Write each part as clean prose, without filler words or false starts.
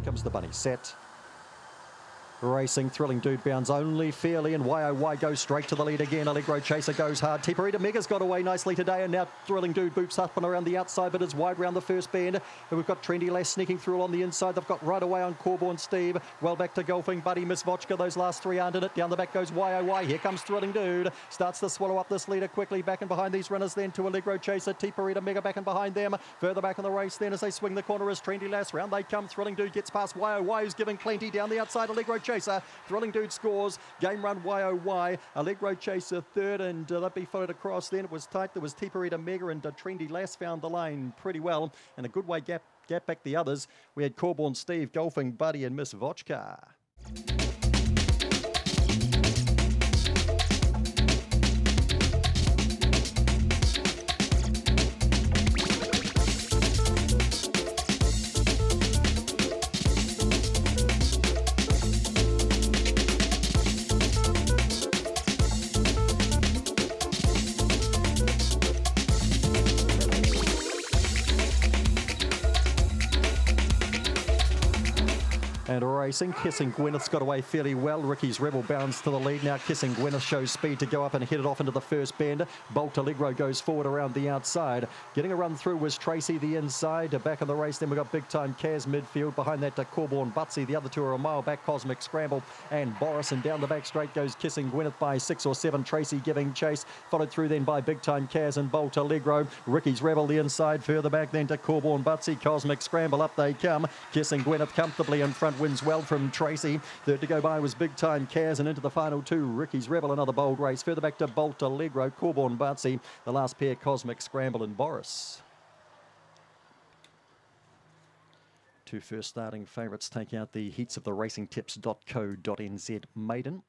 comes the bunny. Set. Racing, Thrilling Dude bounds only fairly, and YOY goes straight to the lead again. Allegro Chaser goes hard. Tiparita Mega's got away nicely today, and now Thrilling Dude boops up and around the outside, but is wide round the first bend. And we've got Trendy Lass sneaking through on the inside. They've got right away on Corborn Steve. Well back to Golfing Buddy, Miss Vodka. Those last three aren't in it. Down the back goes YOY. Here comes Thrilling Dude. Starts to swallow up this leader quickly. Back and behind these runners then to Allegro Chaser. Tiparita Mega back and behind them. Further back in the race then as they swing the corner is Trendy Lass. Round they come. Thrilling Dude gets past YOY, who's giving plenty down the outside. Allegro Chaser. Thrilling Dude scores. Game run YOY. Allegro Chaser third, and they'd be followed across. Then it was tight. There was Tiparita Mega, and Trendy Lass found the lane pretty well, and a good way gap back the others. We had Corborn Steve, Golfing Buddy, and Miss Vodka. And racing, Kissing Gwyneth's got away fairly well. Ricky's Rebel bounds to the lead. Now Kissing Gwyneth shows speed to go up and hit it off into the first bend. Bolt Allegro goes forward around the outside. Getting a run through was Tracy the inside. Back in the race then we've got Big Time Kaz midfield. Behind that to Corborn Butsy. The other two are a mile back, Cosmic Scramble and Boris. And down the back straight goes Kissing Gwyneth by 6 or 7. Tracy giving chase. Followed through then by Big Time Kaz and Bolt Allegro. Ricky's Rebel the inside. Further back then to Corborn Butsy. Cosmic Scramble, up they come. Kissing Gwyneth comfortably in front, wins well from Tracy. Third to go by was Big Time Kaz, and into the final two, Ricky's Rebel, another bold race. Further back to Bolt Allegro, Corborn Butsy. The last pair, Cosmic Scramble and Boris. Two first starting favourites take out the heats of the racingtips.co.nz maiden.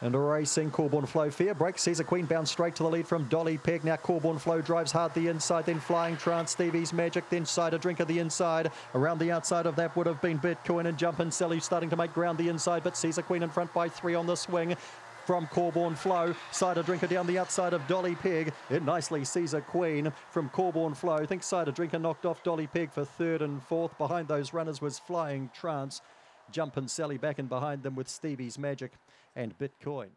And racing, Corborn Flow fair break. Caesar Queen bounds straight to the lead from Dolly Peg. Now Corborn Flow drives hard the inside, then Flying Trance, Stevie's Magic, then Cider Drinker the inside. Around the outside of that would have been Bitcoin and Jumpin' Sally starting to make ground the inside, but Caesar Queen in front by 3 on the swing. From Corborn Flow, Cider Drinker down the outside of Dolly Peg. In nicely, Caesar Queen from Corborn Flow. I think Cider Drinker knocked off Dolly Peg for third and fourth. Behind those runners was Flying Trance. Jumpin' Sally back in behind them with Stevie's Magic and Bitcoin.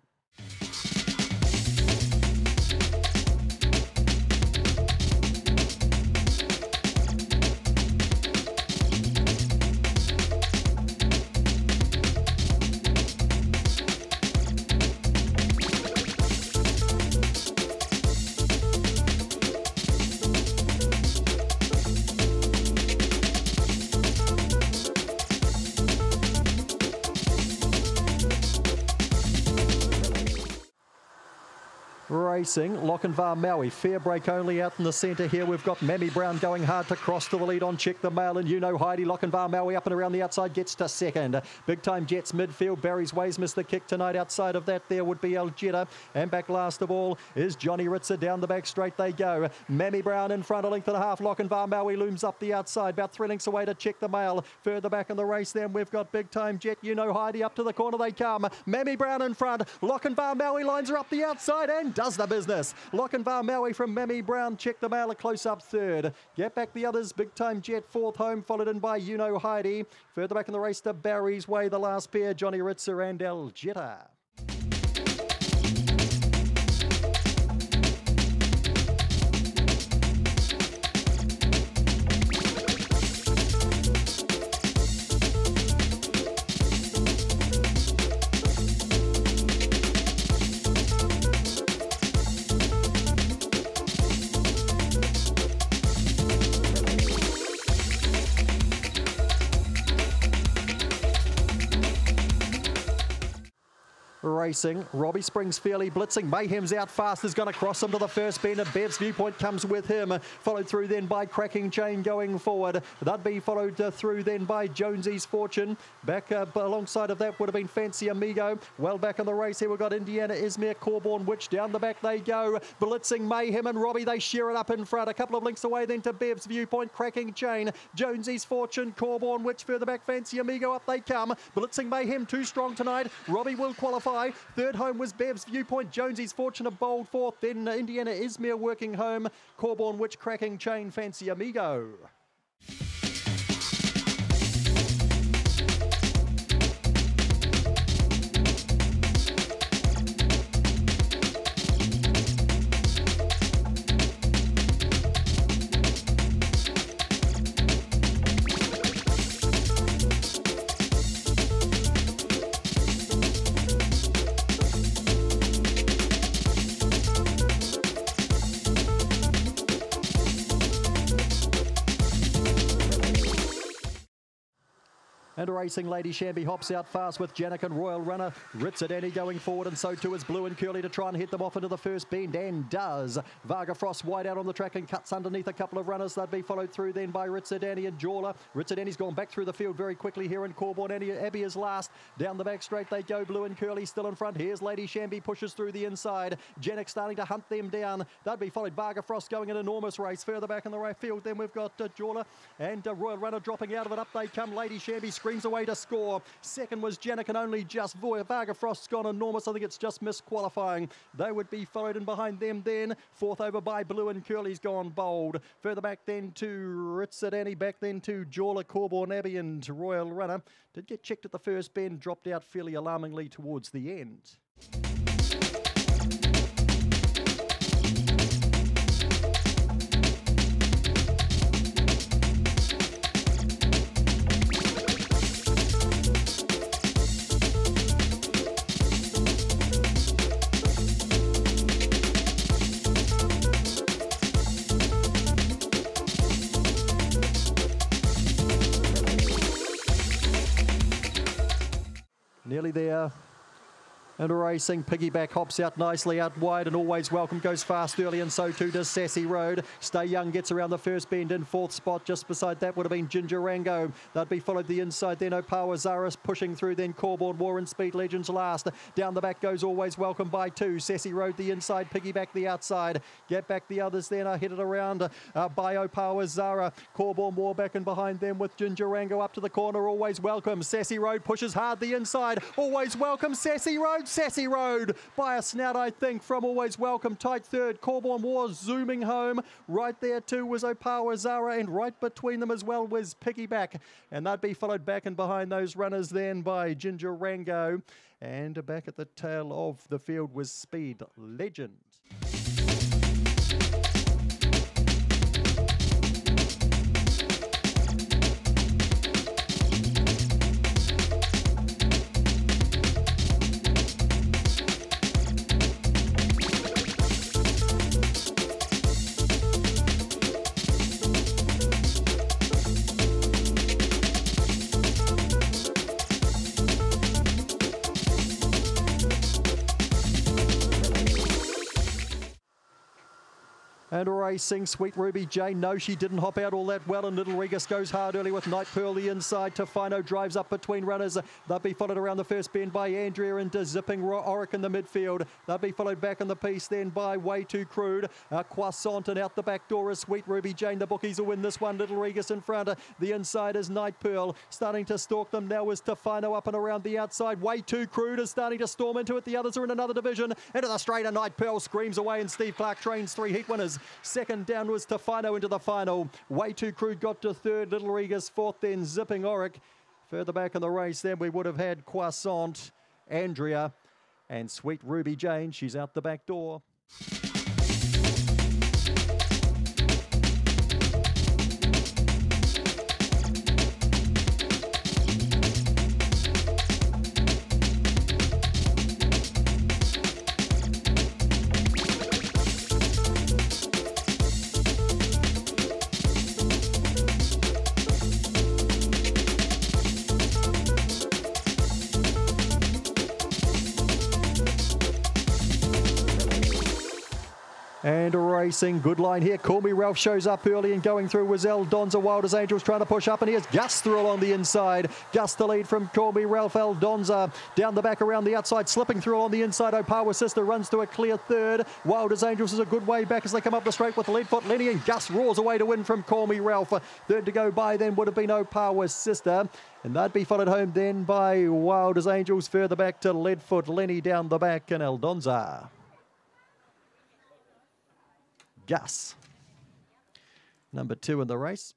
Racing, Lochinvar Maui, fair break only out in the centre here. We've got Mammy Brown going hard to cross to the lead on Check the Mail, and you know Heidi. Lochinvar Maui up and around the outside gets to second. Big Time Jets midfield. Barry's Ways missed the kick tonight. Outside of that there would be Aljetta, and back last of all is Johnny Ritzer. Down the back straight they go. Mammy Brown in front, a length and a half. Lochinvar Maui looms up the outside, about 3 lengths away to Check the Mail. Further back in the race then we've got Big Time Jet, you know Heidi. Up to the corner they come. Mammy Brown in front. Lochinvar Maui lines her up the outside and does the business. Lochinvar Maui from Mammy Brown. Check the Mail a close up third. Get back the others. Big Time Jet fourth home, followed in by You Know Heidi. Further back in the race to Barry's Way, the last pair, Johnny Ritzer and Aljetta. racing. Robbie Springs fairly blitzing. Mayhem's out fast, is going to cross him to the first bend, and Bev's Viewpoint comes with him. Followed through then by Cracking Chain going forward. That'd be followed through then by Jonesy's Fortune. Back alongside of that would have been Fancy Amigo. Well back in the race here, we've got Indiana Izmir, Corborn Witch. Down the back they go. Blitzing Mayhem and Robbie, they share it up in front. A couple of links away then to Bev's Viewpoint, Cracking Chain. Jonesy's Fortune, Corborn Witch further back, Fancy Amigo, up they come. Blitzing Mayhem, too strong tonight. Robbie will qualify. Third home was Bev's Viewpoint. Jonesy's Fortune a bold fourth. Then Indiana Izmir working home. Corborn Witch, Cracking Chain, Fancy Amigo. And racing, Lady Shamby hops out fast with Janik and Royal Runner. Ritzer going forward, and so too is Blue and Curly to try and hit them off into the first bend, and does. Varga Frost wide out on the track and cuts underneath a couple of runners. They'd be followed through then by Ritzer and Jawler. Ritzer gone back through the field very quickly here, and Corborn Abbey is last. Down the back straight they go. Blue and Curly still in front. Here's Lady Shamby, pushes through the inside. Janik starting to hunt them down. They'd be followed. Varga Frost going an enormous race. Further back in the right field, then we've got Jawler and Royal Runner dropping out of it. Up they come. Lady Shamby screams away to score. Second was Janik and only just Voya. Varga Frost's gone enormous. I think it's just missed qualifying. They would be followed in behind them then. Fourth over by Blue and Curly's gone bold. Further back then to Ritzer, back then to Jawler, Corborn Abbey and Royal Runner. Did get checked at the first bend, dropped out fairly alarmingly towards the end. Nearly there. And racing, Piggyback hops out nicely out wide, and Always Welcome goes fast early, and so too does Sassy Road. Stay Young gets around the first bend in fourth spot. Just beside that would have been Ginger Rango. That'd be followed the inside then Opawa Zaris pushing through, then Corborn War and Speed Legends last. Down the back goes Always Welcome by two. Sassy Road the inside, Piggyback the outside. Get back the others then are headed around by Opawa Zara. Corborn War back and behind them with Ginger Rango up to the corner. Always Welcome. Sassy Road pushes hard the inside. Always Welcome. Sassy Road by a snout, I think, from Always Welcome. Tight third. Corborn War zooming home. Right there too was Opawa Zara, and right between them as well was Piggyback. And they'd be followed back and behind those runners then by Ginger Rango. And back at the tail of the field was Speed Legend. And racing, Sweet Ruby Jane. No, she didn't hop out all that well, and Little Regus goes hard early with Night Pearl the inside. Tofino drives up between runners. They'll be followed around the first bend by Andrea and Zipping Oric in the midfield. They'll be followed back in the piece then by Way Too Crude. Croissant, and out the back door is Sweet Ruby Jane. The bookies will win this one. Little Regus in front. The inside is Night Pearl. Starting to stalk them now is Tofino up and around the outside. Way Too Crude is starting to storm into it. The others are in another division. Into the straight, and Night Pearl screams away, and Steve Clark trains three heat winners. Second down was Tofino into the final. Way Too Crude got to third. Little Regus fourth, then Zipping Oric. Further back in the race then we would have had Croissant, Andrea, and Sweet Ruby Jane. She's out the back door. And racing, good line here. Call Me Ralph shows up early and going through was Eldonza. Wild as Angels trying to push up, and here's Gus through along the inside. Gus the lead from Call Me Ralph. Eldonza down the back around the outside, slipping through on the inside. Opawa Sister runs to a clear third. Wild as Angels is a good way back as they come up the straight with Leadfoot Lenny, and Gus roars away to win from Call Me Ralph. Third to go by then would have been Opawa Sister, and they'd be followed home then by Wild as Angels further back to Leadfoot Lenny down the back and Eldonza. Gus, number 2 in the race.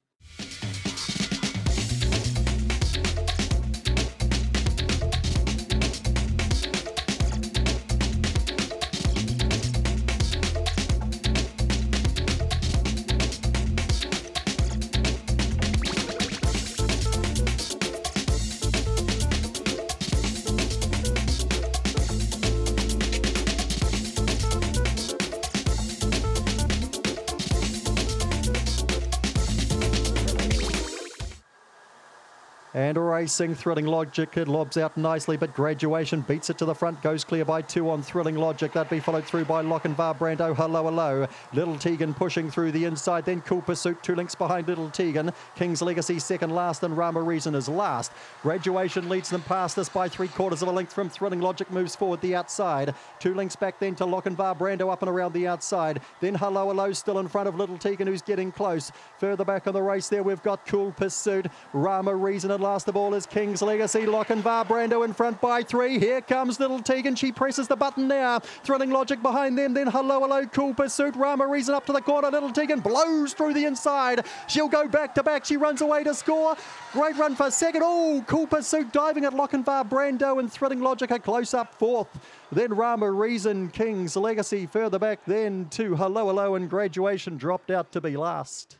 And racing, Thrilling Logic, it lobs out nicely, but Graduation beats it to the front, goes clear by 2 on Thrilling Logic. That'd be followed through by Lochinvar Brando, Hello Hello. Little Tegan pushing through the inside, then Cool Pursuit, 2 lengths behind Little Tegan. King's Legacy second last, and Rama Reason is last. Graduation leads them past us by 3/4 of a length from Thrilling Logic, moves forward the outside. 2 lengths back then to Lochinvar Brando up and around the outside. Then Hello Hello still in front of Little Tegan, who's getting close. Further back on the race there, we've got Cool Pursuit, Rama Reason, and last of all is King's Legacy. Lochinvar Brando in front by 3. Here comes Little Tegan. She presses the button now. Thrilling Logic behind them. Then Hello Hello, Cool Pursuit. Rama Reason up to the corner. Little Tegan blows through the inside. She'll go back to back. She runs away to score. Great run for second. Oh, Cool Pursuit diving at Lochinvar Brando, and Thrilling Logic a close up 4th. Then Rama Reason, King's Legacy further back then to Hello Hello, and Graduation dropped out to be last.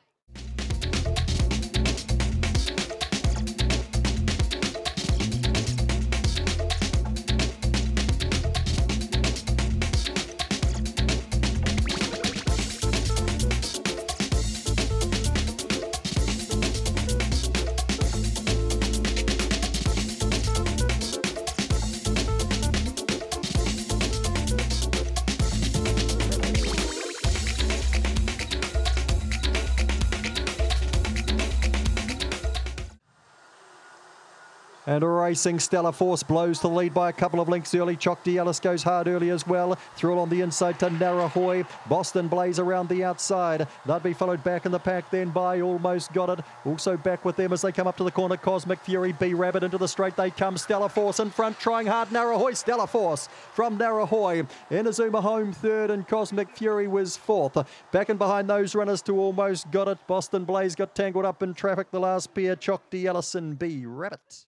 And racing, Stellar Force blows to the lead by a couple of lengths early. Choc Ellis goes hard early as well. Thrill on the inside to Narahoy. Boston Blaze around the outside. They'll be followed back in the pack then by Almost Got It. Also back with them as they come up to the corner. Cosmic Fury, B-Rabbit into the straight they come. Stellar Force in front, trying hard. Narahoy, Stellar Force from Narahoy. Inazuma home third, and Cosmic Fury was 4th. Back and behind those runners to Almost Got It. Boston Blaze got tangled up in traffic. The last pair, Choc Ellis and B-Rabbit.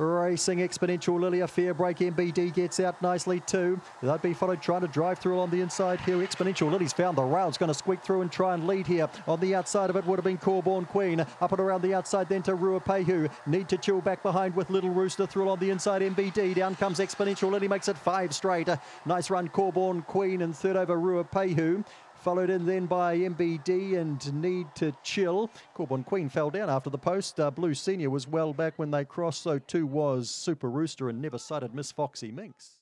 Racing, Exponential Lily, a fair break. MBD gets out nicely too. They'd be followed trying to drive through on the inside here. Exponential Lily's found the rail. It's going to squeak through and try and lead here. On the outside of it would have been Corborn Queen. Up and around the outside then to Ruapehu. Need to chill back behind with Little Rooster. Through on the inside, MBD. Down comes Exponential Lily, makes it 5 straight. Nice run, Corborn Queen, and third over Ruapehu. Followed in then by MBD and Need to Chill. Corborn Queen fell down after the post. Blue Senior was well back when they crossed, so too was Super Rooster and Never Sighted Miss Foxy Minx.